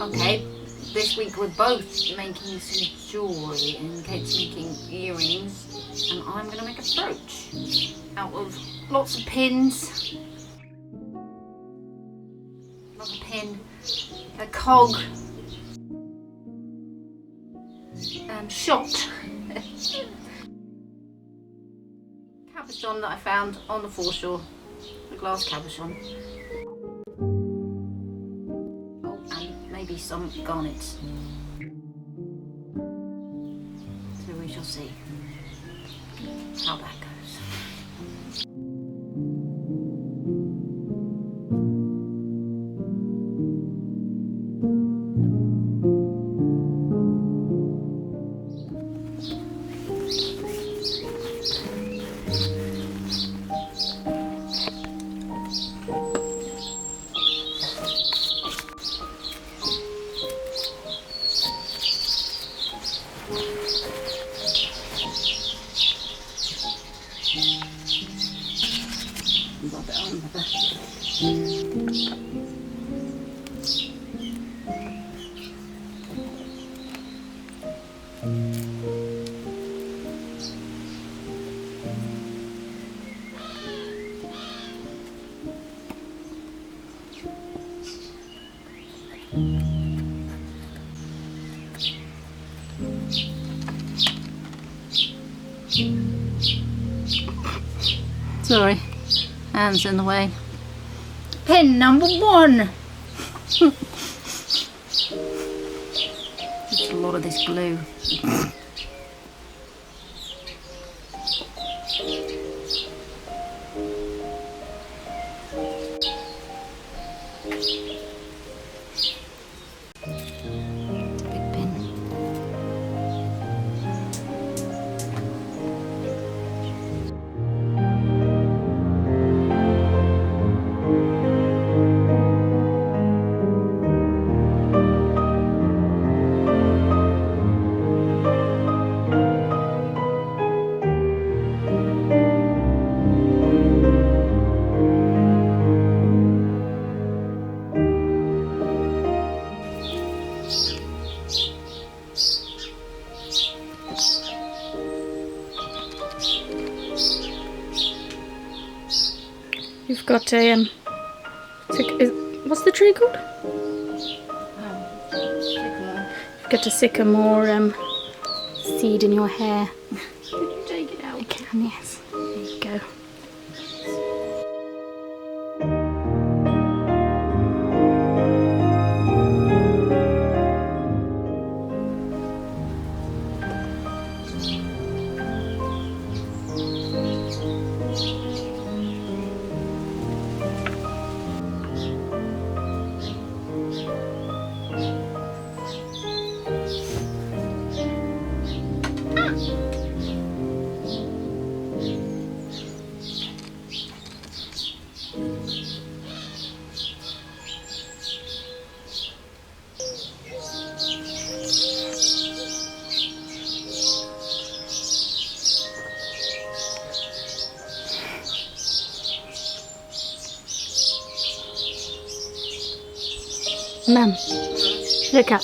Okay, this week we're both making some jewellery, and Kate's making earrings and I'm going to make a brooch out of lots of pins, another pin, a cog, shot, cabochon that I found on the foreshore, a glass cabochon. Maybe some garnets. So we shall see how that goes. Rub it on with Sorry, hands in the way. Pin number 1. There's a lot of this glue. You've got a what's the tree called? Sycamore. You've got a sycamore seed in your hair. Can you take it out? I can, yes. There you go. Mum, look up.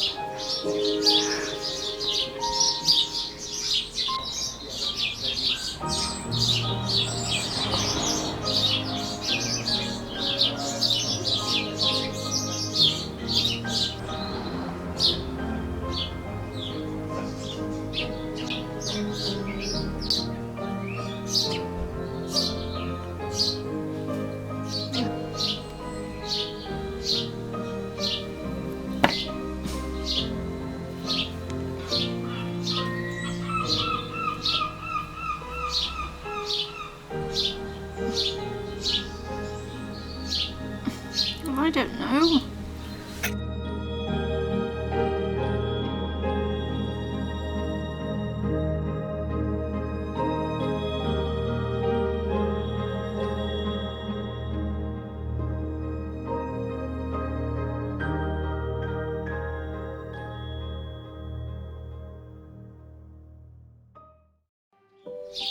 I don't know. This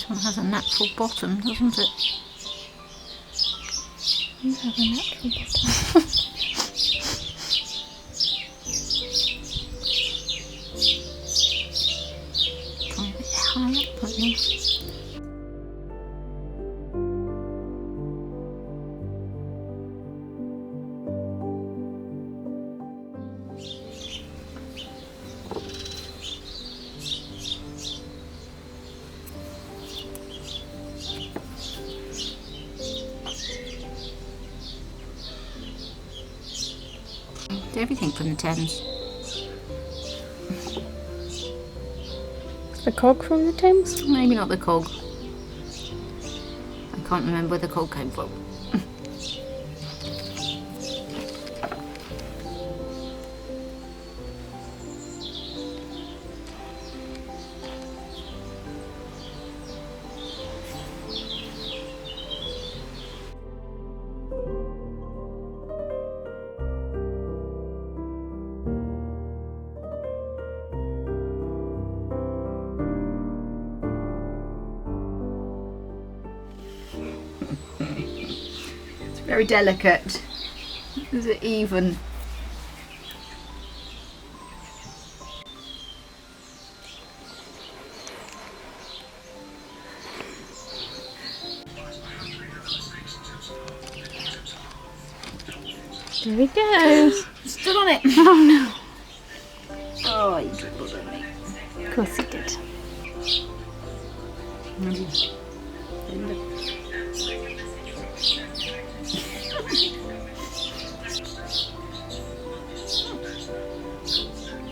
one has a natural bottom, doesn't it? You have a natural bottom. Come a bit high up, I think. Everything from the Thames. The cog from the Thames? Maybe not the cog. I can't remember where the cog came from. Very delicate. Is it even? There he goes. Stood on it. Oh no. Oh, you dribbled on me. Of course he did.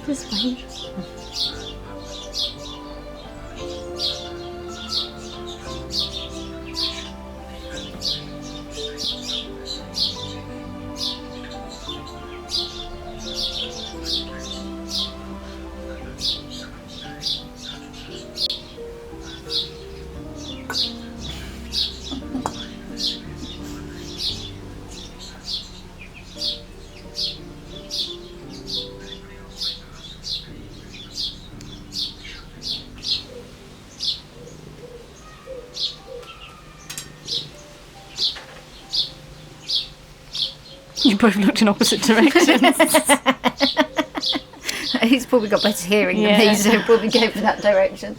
This way. You both looked in opposite directions. He's probably got better hearing than me, so he'll probably go for that direction.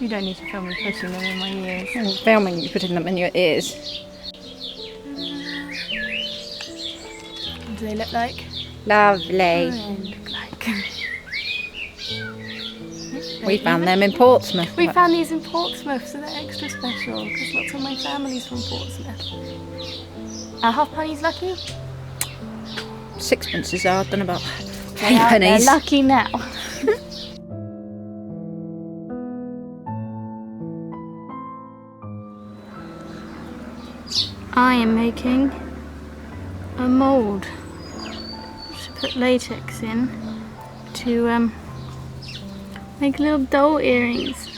You don't need to film me putting them in my ears. I'm filming you putting them in your ears. What do they look like? Lovely. They look like. We found them in Portsmouth. We found these in Portsmouth, so they're extra special because lots of my family's from Portsmouth. Are half pennies lucky? Sixpences are, done about They are, they're pennies. lucky now. I am making a mould to put latex in to make little doll earrings.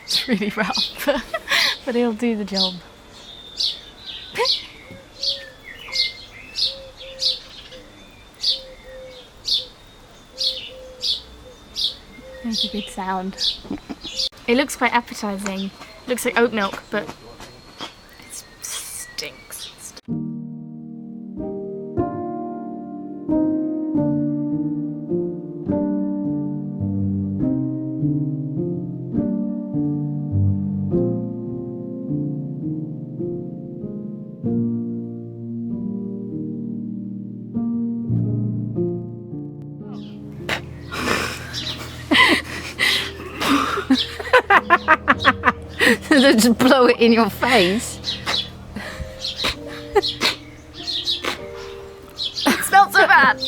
It's really rough, but it'll do the job. Make a good sound. It looks quite appetizing. It looks like oat milk, but it stinks. Just blow it in your face. It smells so bad.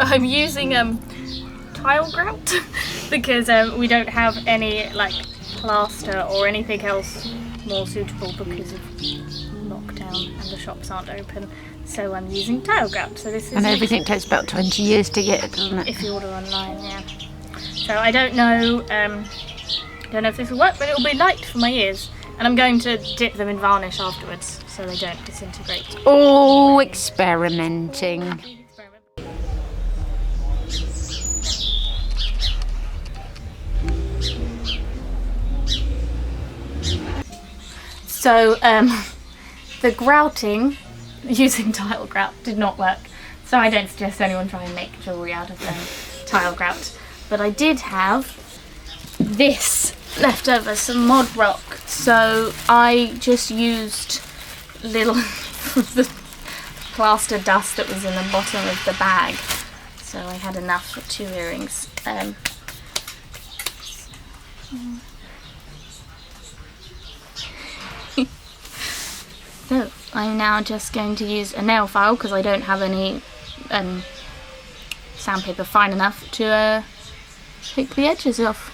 I'm using tile grout because we don't have any like plaster or anything else more suitable because of lockdown and the shops aren't open. So I'm using tile grout. So this is. And everything takes about 20 years to get, doesn't it? If you order online, yeah. So I don't know if this will work, but it'll be light for my ears. And I'm going to dip them in varnish afterwards so they don't disintegrate. Oh, experimenting. So the grouting using tile grout did not work. So I don't suggest anyone try and make jewellery out of tile grout. But I did have this left over, some mud rock. So I just used little the plaster dust that was in the bottom of the bag. So I had enough for 2 earrings. So I'm now just going to use a nail file because I don't have any sandpaper fine enough to pick the edges off.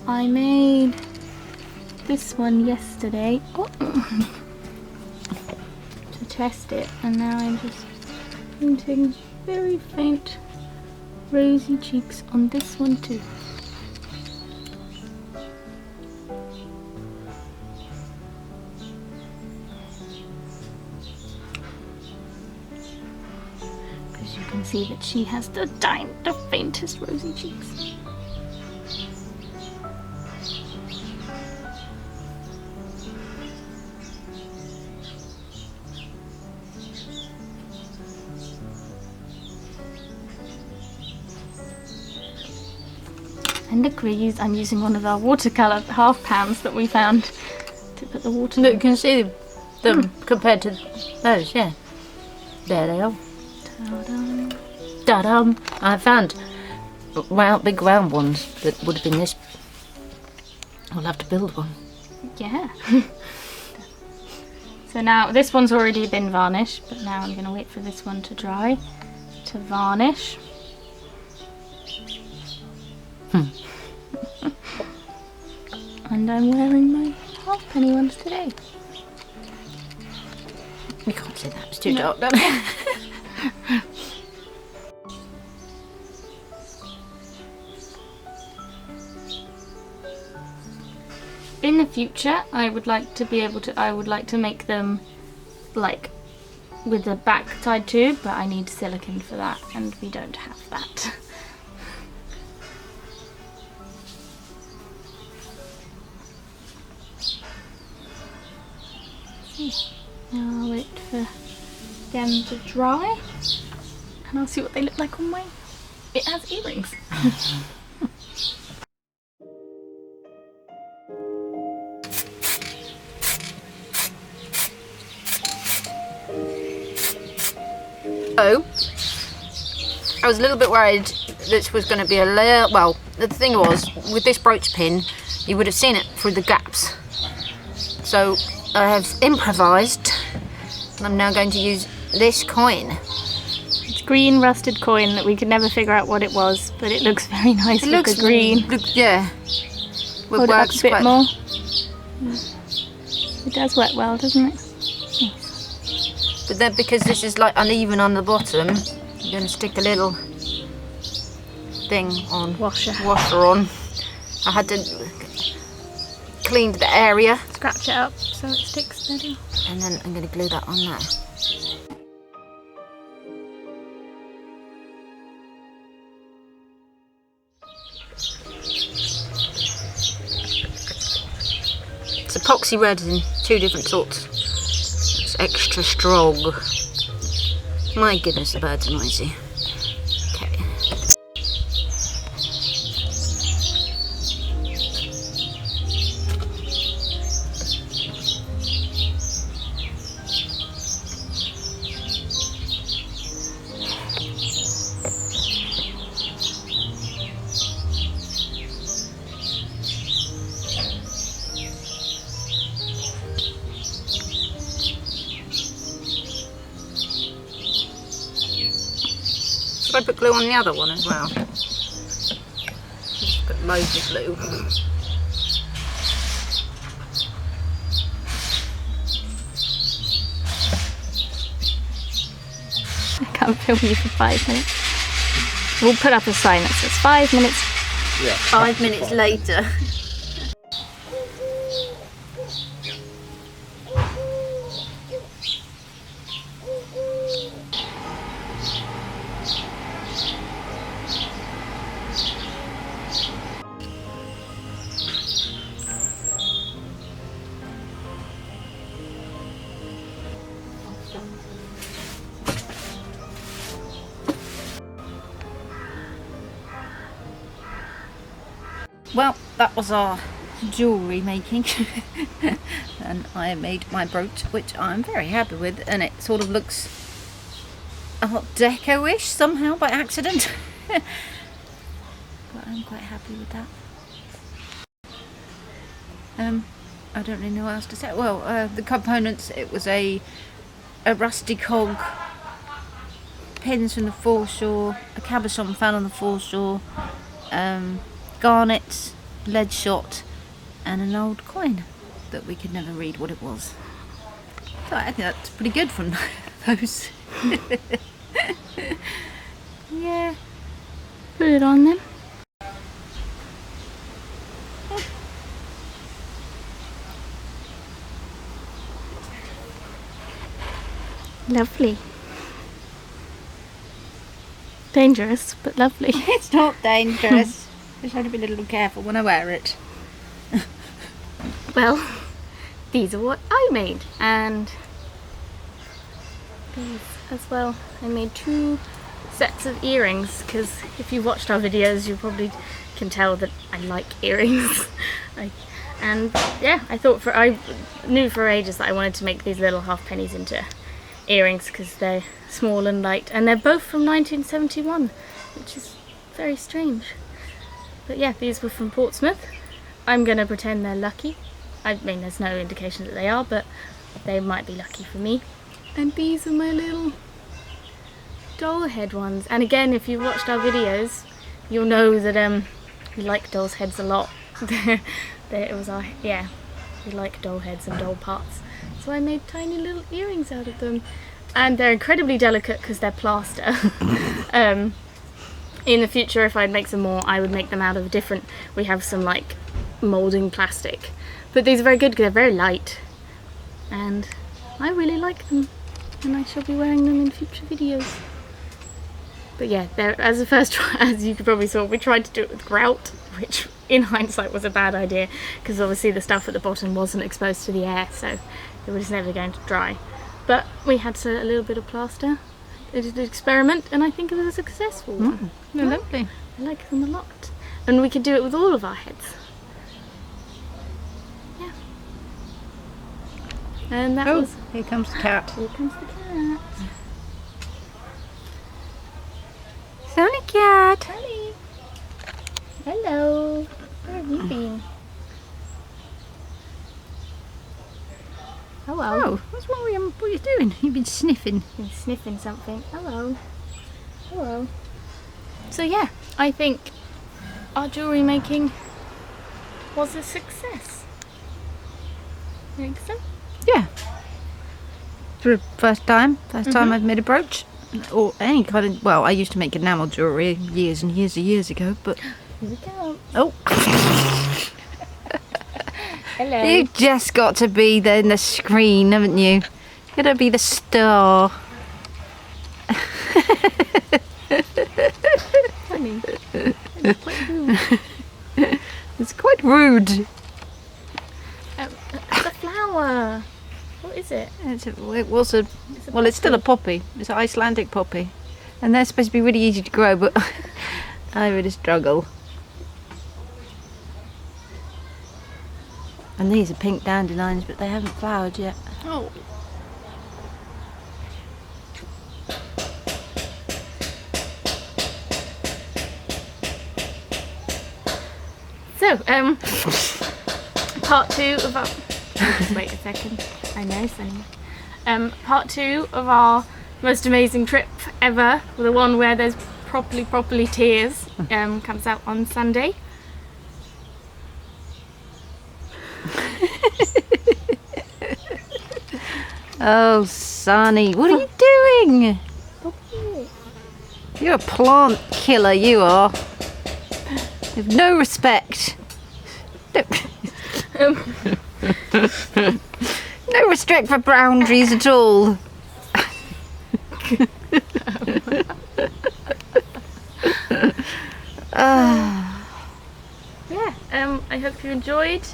I made this one yesterday to test it, and now I'm just painting very faint rosy cheeks on this one too. Because you can see that she has the faintest rosy cheeks. And look, I'm using one of our watercolour half pans that we found to put the water. Look, you can see them compared to those, yeah. There they are. Ta-da. Ta-dum! I found big round ones that would have been this. I'll have to build one. Yeah. So now this one's already been varnished, but now I'm going to wait for this one to dry to varnish. And I'm wearing my halfpenny ones today. You can't say that, it's too No. dark. In the future, I would like to make them like with the back tied too, but I need silicone for that, and we don't have that. I'll wait for them to dry and I'll see what they look like on my... It has earrings. So, I was a little bit worried this was going to be a little... Well, the thing was, with this brooch pin, you would have seen it through the gaps. So, I have improvised, and I'm now going to use this coin. It's green rusted coin that we could never figure out what it was, but it looks very nice with the green. Yeah. Hold it up a bit more. It does work well, doesn't it? Yes. But then, because this is like uneven on the bottom, I'm going to stick a little thing on. Washer on. I had to clean the area. Scratch it up so it sticks better. And then I'm going to glue that on there. It's epoxy resin, 2 different sorts. It's extra strong. My goodness, the birds are noisy. Okay. Should I put glue on the other one as well? Just put loads of glue. I can't film you for 5 minutes. We'll put up a sign that says 5 minutes. Yeah. 5 minutes later. Well, that was our jewellery making. And I made my brooch, which I'm very happy with, and it sort of looks Art Deco-ish somehow by accident. But I'm quite happy with that. I don't really know what else to say. Well, the components, it was a rusty cog, pins from the foreshore, a cabochon found on the foreshore, garnets, lead shot, and an old coin that we could never read what it was. So I think that's pretty good from those. Yeah. Put it on then. Lovely. Dangerous, but lovely. It's not dangerous. I just have to be a little careful when I wear it. Well, these are what I made, and these as well. I made 2 sets of earrings, because if you watched our videos you probably can tell that I like earrings. And yeah, I knew for ages that I wanted to make these little half pennies into earrings because they're small and light, and they're both from 1971, which is very strange. But yeah, these were from Portsmouth. I'm gonna pretend they're lucky. I mean, there's no indication that they are, but they might be lucky for me. And these are my little doll head ones. And again, if you've watched our videos, you'll know that we like doll's heads a lot. We like doll heads and doll parts. So I made tiny little earrings out of them. And they're incredibly delicate because they're plaster. In the future, if I'd make some more, I would make them out of we have some like moulding plastic. But these are very good because they're very light. And I really like them. And I shall be wearing them in future videos. But yeah, as a first try, as you probably saw, we tried to do it with grout, which in hindsight was a bad idea because obviously the stuff at the bottom wasn't exposed to the air, so it was never going to dry. But we had a little bit of plaster. It did an experiment, and I think it was a successful one. They're lovely. I like them a lot. And we could do it with all of our heads. Yeah. And that was... Here comes the cat. Here comes the cat. Sunny cat. Honey. Hello. Where have you been? Hello. Oh, what's wrong with you? What are you doing? You've been sniffing. Been sniffing something. Hello. Hello. So yeah, I think our jewellery making was a success. You think so? Yeah. For the first time I've made a brooch. Or any kind of, well, I used to make enamel jewellery years and years ago, but... Here we go. Oh. Hello. You've just got to be there in the screen, haven't you? Got to be the star. Funny. It's quite rude. It's quite rude. It's a flower. What is it? It's still a poppy. It's an Icelandic poppy. And they're supposed to be really easy to grow, but I really struggle. And these are pink dandelions, but they haven't flowered yet. Oh. So, part 2 of our... Just wait a second. I know, Sunny. Part 2 of our most amazing trip ever, the one where there's properly tears, comes out on Sunday. Oh, Sonny, what are you doing? You're a plant killer, you are. You have no respect. No respect for boundaries at all. Yeah, I hope you enjoyed.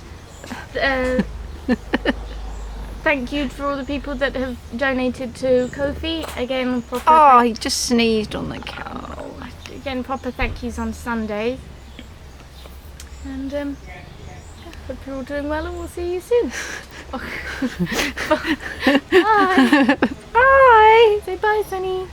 Thank you for all the people that have donated to Ko-fi. Again, Oh, he just sneezed on the cow. Again, proper thank yous on Sunday. And hope you're all doing well, and we'll see you soon. Bye. Bye. Say bye, Sunny.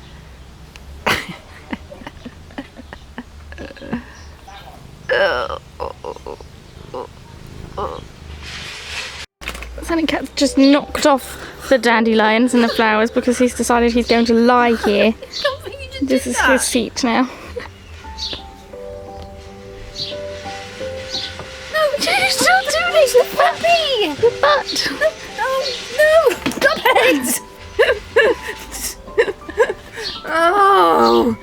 Sunny Cat's just knocked off the dandelions and the flowers because he's decided he's going to lie here. This is his seat now. Stop doing this, the puppy! Your butt! Oh, no! Stop it! Oh!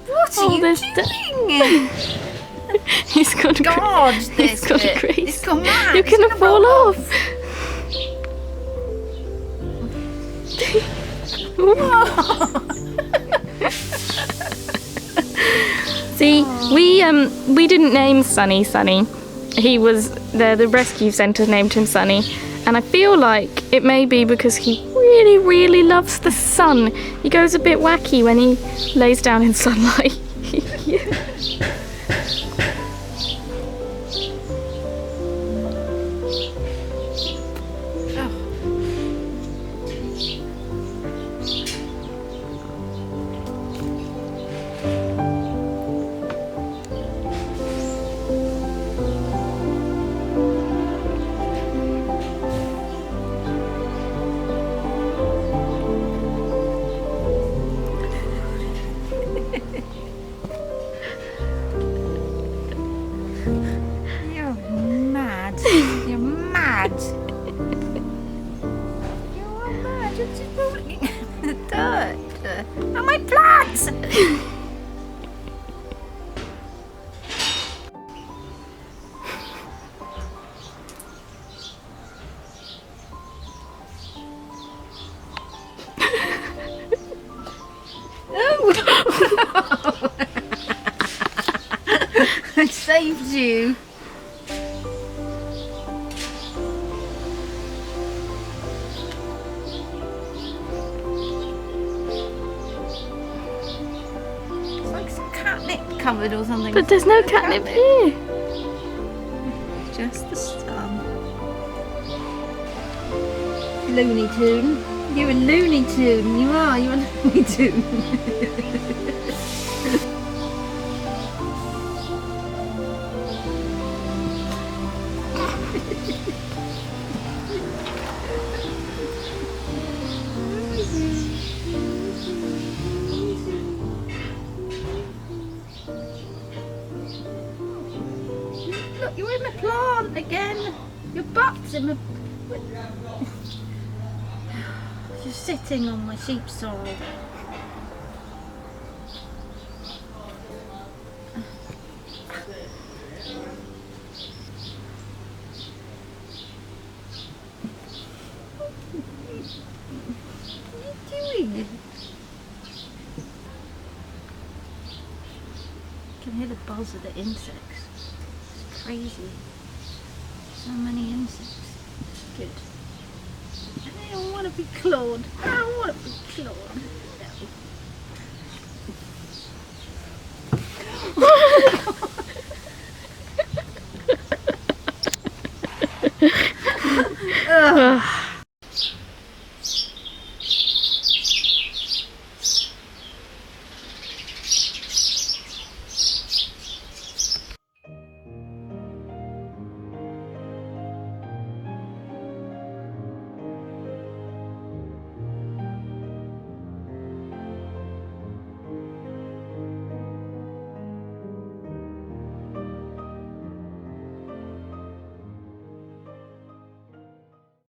What are you doing? He's gone God, he's gone crazy. It's gone mad. You're gonna fall off! See, we didn't name Sunny. He was the rescue centre named him Sunny, and I feel like it may be because he really loves the sun. He goes a bit wacky when he lays down in sunlight. Yeah. You're mad. You're mad. You're mad. You're just rolling in the dirt. And my plants! I saved you. catnip covered or something. But there's no catnip here. Just the sun. Looney Tune. You're a Looney Tune. You are. You're a Looney Tune. Look, you're in the plant again. Your butt's in the... You're sitting on my sheep sorrel. What are you doing? I can hear the buzz of the insects. It's crazy. So many insects. It's good. I don't want to be clawed. I don't want to be clawed.